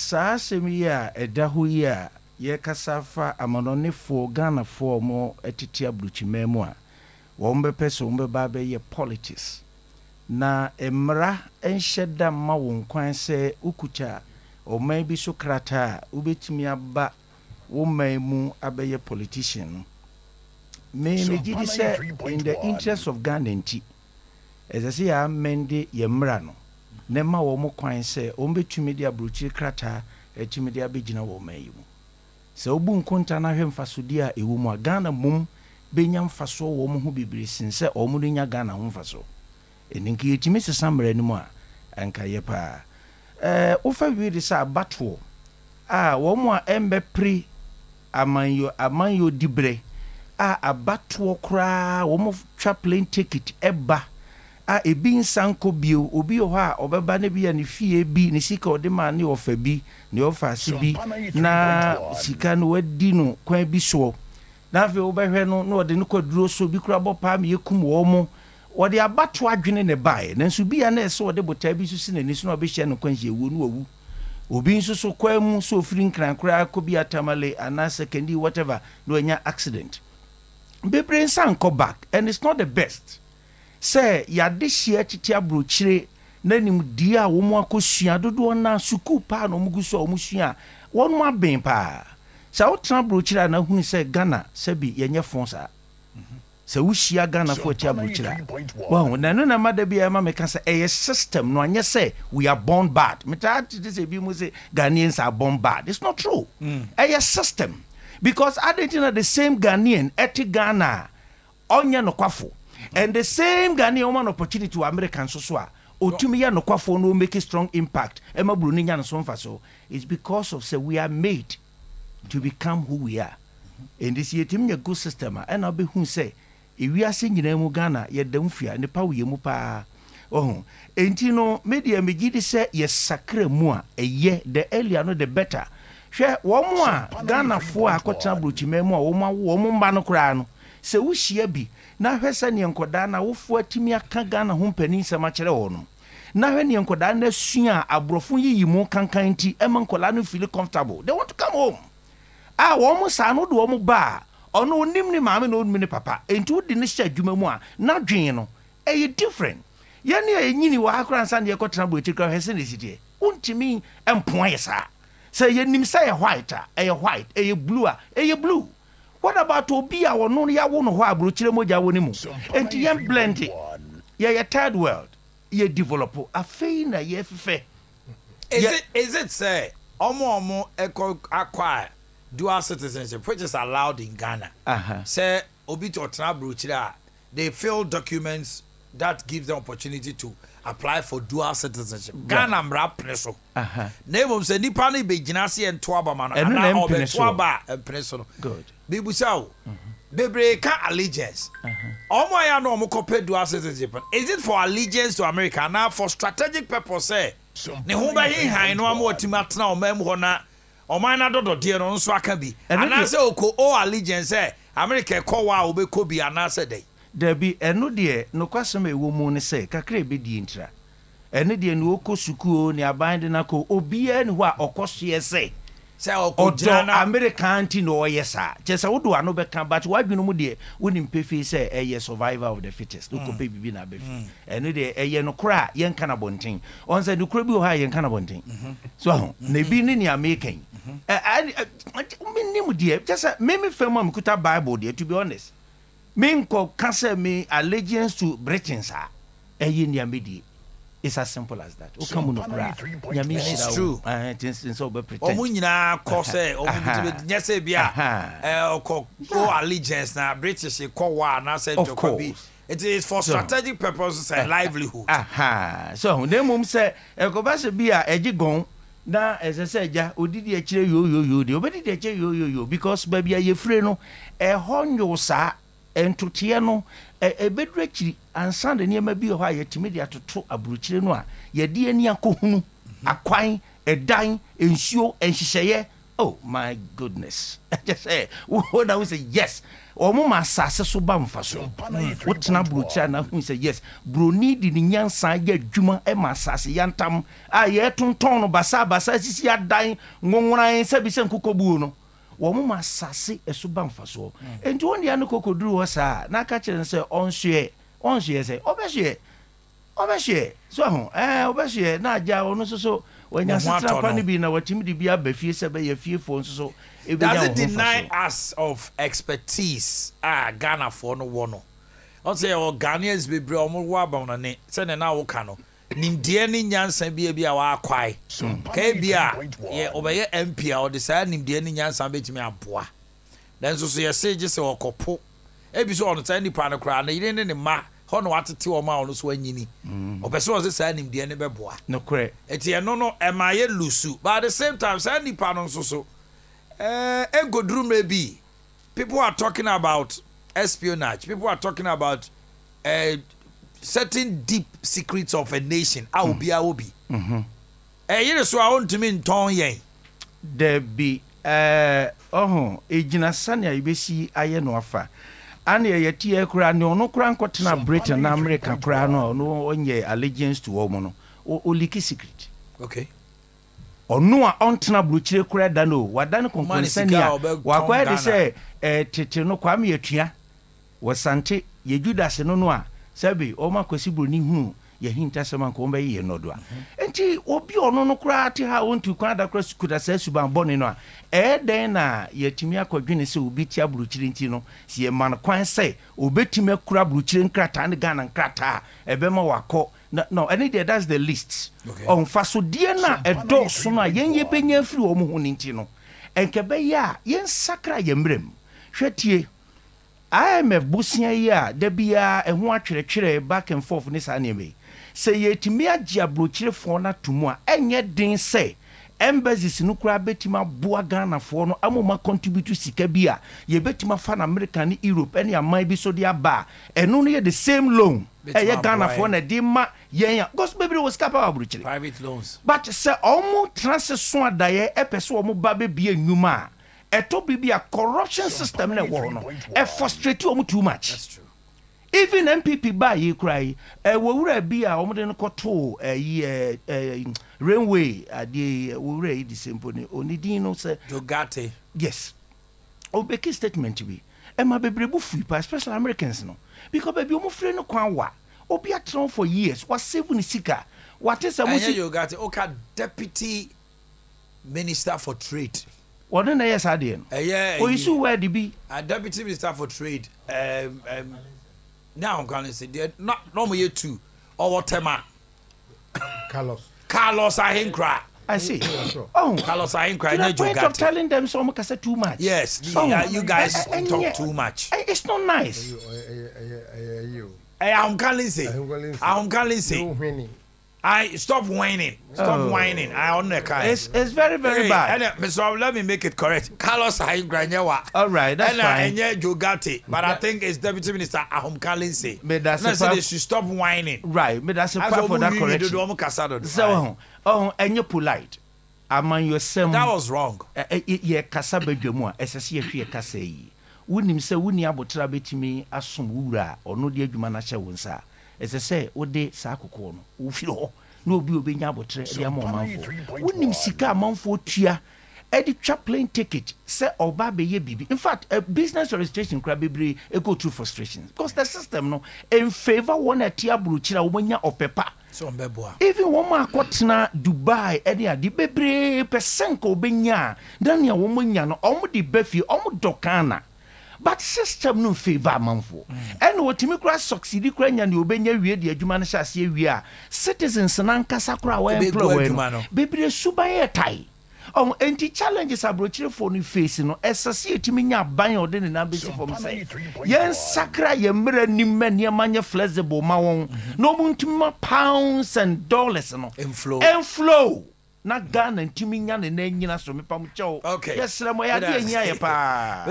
saa semi ya edaho yi a ye kasafa amanonefo Ghana fo mo etiti abruchimemu a wo mbepe so mbeba be ye politics na emra enhyeda ma won kwan se ukucha o man bi so krata ubetimi aba wo man mu abeye politician me gidi say in the interest of Ghana nti ezase ya mende ye mra no ne ma wo mo kwan se o mbetumi dia abruchi krata etumi dia begina wo man yi mu se obu nkonta na hwe mfasodi a ewu mu a Ghana mum benya mfaso wo mo ho bibiri sinse o mo nya Ghana ho mfaso eninki yetimi sesamre ni mu a anka ye pa ufa wi sa batwo wo mo a embe pri amanyo dibre abatwo kra wo mo twa plane ticket eba ebi nsanko bio obi ho a obeba na bia ne fie bi ne sika odema ne ofa bi ne ofa se bi na sika no wadi no kwan bi so na fe obehwe no na ode ne kwaduro so bi kura bopa me yekum wo mo ode abato adwene ne bae nanso bia na ese ode bota bi so si na ni so na obehye no kwan hye wo no wawu obi nso so kwa mu so ofiri nkran kura ko bi atamale ana secondary whatever no anya accident bebre nsanko back and it's not the best. Say ya de hia titi abrochire nanim di a wo mo akosua dodo na suku pa no muguso o musua won mo aben pa sa wo tra abrochire na hunu say Ghana sabi yenye fonsa se wo hia Ghana fo ti abrochire wow na no na mada bia ma meka say a system no anye say we are born bad meta this e bi mu say Ghanaians are born bad. It's not true. A system because Argentina the same Ghanaian eti Ghana onye no kwafo. And the same Ghanaian woman opportunity to American so otumi ya no kwafo no make a strong impact ema bruni nya no so mfa so is because of say we are made to become who we are. And this yetim nya good system and obe hu say ewi ase nyina mu Ghana ye damfia ne pa we mu pa enti no media megidi say yes sakra mu a eye the earlier no the better hwe wo mu a Ghana fo akota brochimemu a wo mu mba no kra no se wo hia bi na hwese ne nkoda na wofo atimi aka Ghana ho mpani nsema kire wo no na hwe ne nkoda na sua abrofo yiyimu kankan nti ema nkola no feel comfortable they want to come home wo mu sa no do wo mu ba ono onim ni maame no onim ni papa enti wo di ne hya adwuma mu a na dwen no different ye ne enyini wa akran san de ekotena bo etikra hwese ne sitie untimi empon yesa say ye nim say white white blue blue. What about Obia or no ya wono ho abrochire moja woni mu enti yem blend ye third world ye develop afei na ye fefe is it say omo acquire dual citizenship which is allowed in Ghana say obi to tra abrochire they fill documents that give them opportunity to apply for dual citizenship. Ghana mra preso. Name say nipa ni be ginase ento abama no ana obeto aba preso. Good. Bibusawo. Bebre ka allegiance. Omo ya no omokope dual citizenship. Is it for allegiance to America now for strategic purpose say? Ne ho ba hin no am otimi atena omam ho na oman na dodo de no nso aka bi. Ana say oko allegiance say America ekowa obeko bi ana say dey. Debi eno de no kwasem ewo mu ne se kakra be di ntra eno de no okosukuo ne aban de na ko obia ne ho a okoso se okojana American ti no yesa chese wodo ano be kan but wadwunu mu de woni mpefi se survivor of the fittest ko pe bibi na befi eno de no kra yen kana bonten on se no kra bi ho ha yen kana bonten so na bi ne American minim de chese me fema mkuta Bible de to be honest Minko cancer me allegiance to Britain, sir. It's as simple as that. It's true. It's so pretend. Omunina kose nyese bia ko allegiance na British ko wa na say to it is for strategic purposes and livelihood. So dem say ko ba se bia ejigon na eseseja odidi e kire yo de obedi de kire yo because baby ye free no honyo sa entotie no ebedru akiri ansan de niam bi ho ayetimi de atoto abruchire no a ye de ani akohunu akwan edan ensuo enhihye Oh my goodness. Just say when I would say yes. Omo ma sase so ba mfa so. What na brocha na hu say yes. Bro need ni nyansa ya adwuma e ma sase yantam a ye tonton no basa sisi adan ngonworan se bi se nkokobu no. Omo ma sase e so ba mfa so. Enti won dia no kokoduru ho sa na ka kire say onhwe say obehwe so ho obehwe na aja ono so wanya sitra pa ni bi na watimi di bia ba fie se be ye fie fo so. Does it deny us of expertise? Ghana for no one. On say our Ghanaians be bro mo wa ba na ne. Say na wo ka no. Nimdie ni nyansa bia wa akwai. Ka bia ye obeye MP or the say nimdie ni nyansa betimi aboa. Then so ye say just say okopo. E bi so on say nipa no kra na yire ne ma ho no atete o ma ono so anyini. Obeso o say nimdie ne beboa. No correct. Eti no emaye lusu. But at the same time say nipa no so maybe people are talking about espionage. People are talking about certain deep secrets of a nation. I will be. You so I want to mean ton yen. There be ejina sanya ibesi aye no afa. Ane ye tie kura ne ono kura nkotena Britain na America kura no onye allegiance to omo no. O liki secret. Okay. Onu a ontena bruchire kura da no wadane konkonsania wakwa de se tete no kwa me yatua wasante ye Judas no a sabi o makosi broni hu ye hinta sema ko mba ye no do a enti obi ono no kura ate ha wontu kwa da kura skuda sa suban bone no a den na yetimi akwadwene se obi tia bruchire nti no se ye man kwan se obetime kura bruchire nkrata ne Ghana nkrata ebema wako. No, any day that's the list. Okay. On faso die na edo so na yen ye benya firi o mo ho nti no. Enkebe ya yen sakra yemrem. Hwetie. IMF busia ya da bia eho atweretwere back and forth ni sa na eme. Se yetimi agye abrochire fo na tumu a enye den se embassies no kura betima boa Ghana fo no amoma contribute sika bia ye betima fa na America ni Europe any amai bi so dia ba eno no ye the same loan ye Ghana fo na di ma yen because baby was capable abrochire private loans but se omo transaction adaye epese omo ba be bia nyuma eto bibia corruption system na wo no e frustrate omo too much. That's true. Even MPP ba ye cry wo wura bia omo de no koto railway ade wo wura yi the simple ni onidin no say Jogate. yes obeki statement bi e ma bebrebu free pa especially Americans no because baby omo free no kwan wa obi atron for years was save ni sika what is amusi Jogate oka deputy minister for trade. What na yes ade no o isu word bi a deputy minister for trade now I'm going to say not no more two or whatever. Carlos Ahinkra. I see. Oh, Carlos Ahinkra. To the point of telling them some can say too much. Yes, you guys talk too much. It's not nice. I'm calling say. I stop whining. Stop whining. I on the car. It's very bad. And so let me make it correct. Carlos Ahinkra. All right, that's fine. And Jogate, but I think it's Deputy Minister Ahom Kalinse. They should stop whining. Right, but that's a part for that correction. So, and you're polite. Among yourself. That was wrong. Yeah, Casabedjumwa, SSC Casay. Wouldn't him say, wouldn't you about me as some wura or no dear Jumanacha wonsa? As I say, what day Sakukono, Ufio, no be obeying about the month. Wouldn't him seek a month for tia? Eddie Chaplain ticket, say or baby ye bibi. In fact, a business registration crabby a go through frustrations. Because the system no in favor one a tia bruchira when or pepper. So even one more quatna Dubai, Eddie a di bebre pesenko benya, Dania woman no almost the befi, almost docana. But system no favor manfo. And what Timikra succeed Ukrainian you benya we the Jumana Shasi we are citizens nanka sakura wa employ. Baby subaye tai. Enti challenges abrochire for ni face no society minya ban ode ne na besi for me say. Yen sakra ye mre ni men ye manye flexible ma won. No muntuma pounds and dollars no. Enflow. Na Ghana ntimi nya ne na nyina so me pam chew. Okay. Yes, ramo ya de nya ye pa.